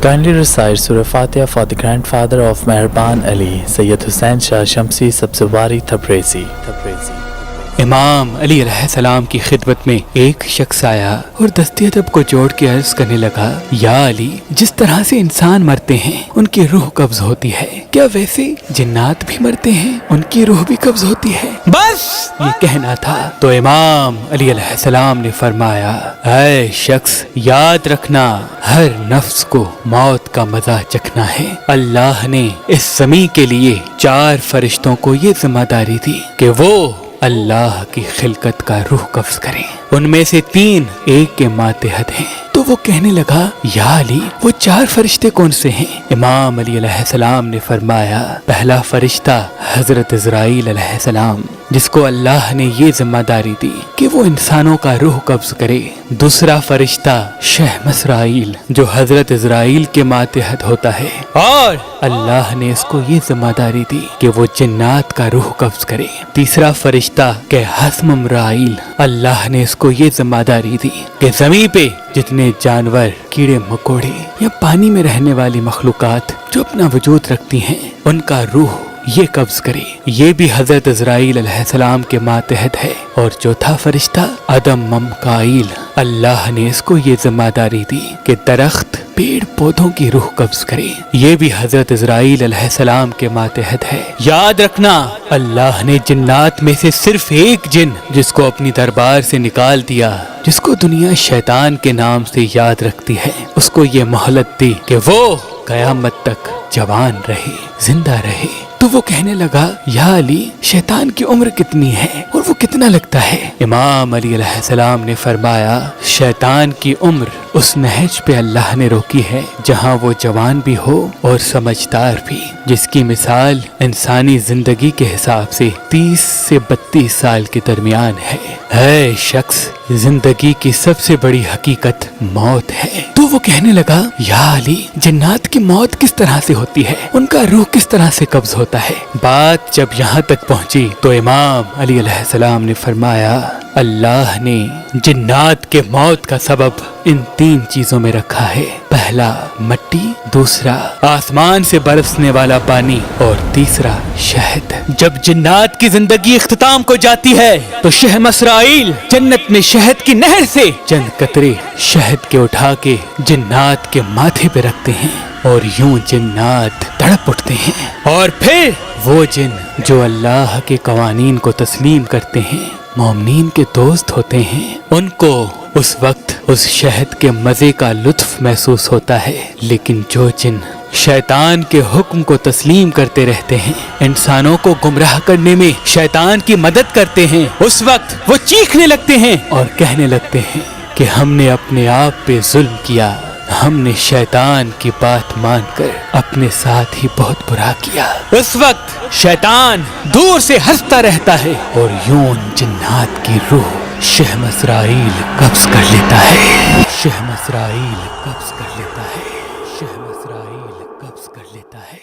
Kindly recite Surah Fatiha for the grandfather of Meherban Ali, Sayyid Hussain Shah Shamsi Sabzawari Tabrizi. امام علی علیہ السلام کی خدمت میں ایک شخص آیا اور دستی ادب کو جوڑ کے عرض کرنے لگا، یا علی، جس طرح سے انسان مرتے ہیں ان کی روح قبض ہوتی ہے، کیا ویسے جنات بھی مرتے ہیں ان کی روح بھی قبض ہوتی ہے؟ بس یہ کہنا تھا تو امام علی علیہ السلام نے فرمایا، اے شخص، یاد رکھنا ہر نفس کو موت کا مزہ چکھنا ہے۔ اللہ نے اس زمین کے لیے 4 فرشتوں کو یہ ذمہ داری دی کہ وہ اللہ کی خلقت کا روح قبض کریں، ان میں سے 3 ایک کے ماتحت ہیں۔ تو وہ کہنے لگا، یا علی، وہ 4 فرشتے کون سے ہیں؟ امام علی علیہ السلام نے فرمایا، پہلا فرشتہ حضرت عزرائیل علیہ السلام، جس کو اللہ نے یہ ذمہ داری دی کہ وہ انسانوں کا روح قبض کرے۔ دوسرا فرشتہ شہ مسرائیل، جو حضرت عزرائیل کے ماتحت ہوتا ہے، اور اللہ نے اس کو یہ ذمہ داری دی کہ وہ جنات کا روح قبض کرے۔ تیسرا فرشتہ کہ حسم امرائیل، اللہ نے اس کو یہ ذمہ داری دی کہ زمین پہ جتنے جانور، کیڑے مکوڑے یا پانی میں رہنے والی مخلوقات جو اپنا وجود رکھتی ہیں، ان کا روح یہ قبض کرے۔ یہ بھی حضرت عزرائیل علیہ السلام کے ماتحت ہے۔ اور چوتھا فرشتہ آدم ممکائیل، اللہ نے اس کو یہ ذمہ داری دی کہ درخت، پیڑ پودوں کی روح قبض کرے۔ یہ بھی حضرت عزرائیل علیہ السلام کے ماتحت ہے۔ یاد رکھنا، اللہ نے جنات میں سے صرف ایک جن جس کو اپنی دربار سے نکال دیا، جس کو دنیا شیطان کے نام سے یاد رکھتی ہے، اس کو یہ مہلت دی کہ وہ قیامت تک جوان رہے، زندہ رہے۔ تو وہ کہنے لگا، یا علی، شیطان کی عمر کتنی ہے اور وہ کتنا لگتا ہے؟ امام علی علیہ السلام نے فرمایا، شیطان کی عمر اس نہج پہ اللہ نے روکی ہے جہاں وہ جوان بھی ہو اور سمجھدار بھی، جس کی مثال انسانی زندگی کے حساب سے 30 سے 32 سال کے درمیان ہے۔ اے شخص، زندگی کی سب سے بڑی حقیقت موت ہے۔ تو وہ کہنے لگا، یا علی، جنات کی موت کس طرح سے ہوتی ہے؟ ان کا روح کس طرح سے قبض ہوتا ہے؟ بات جب یہاں تک پہنچی تو امام علی علیہ السلام نے فرمایا، اللہ نے جنات کے موت کا سبب ان 3 چیزوں میں رکھا ہے، پہلا مٹی، دوسرا آسمان سے برسنے والا پانی، اور تیسرا شہد۔ جب جنات کی زندگی اختتام کو جاتی ہے تو شہ مسرائیل جنت میں شہد کی نہر سے چند قطرے شہد کے اٹھا کے جنات کے ماتھے پہ رکھتے ہیں، اور یوں جنات تڑپ اٹھتے ہیں۔ اور پھر وہ جن جو اللہ کے قوانین کو تسلیم کرتے ہیں، مومنین کے دوست ہوتے ہیں، ان کو اس وقت اس شہد کے مزے کا لطف محسوس ہوتا ہے۔ لیکن جو جن شیطان کے حکم کو تسلیم کرتے رہتے ہیں، انسانوں کو گمراہ کرنے میں شیطان کی مدد کرتے ہیں، اس وقت وہ چیخنے لگتے ہیں اور کہنے لگتے ہیں کہ ہم نے اپنے آپ پہ ظلم کیا، ہم نے شیطان کی بات مان کر اپنے ساتھ ہی بہت برا کیا۔ اس وقت شیطان دور سے ہنستا رہتا ہے اور یوں جنات کی روح شہ مسرائیل قبض کر لیتا ہے، شہ مسرائیل قبض کر لیتا ہے، شہ مسرائیل قبض کر لیتا ہے۔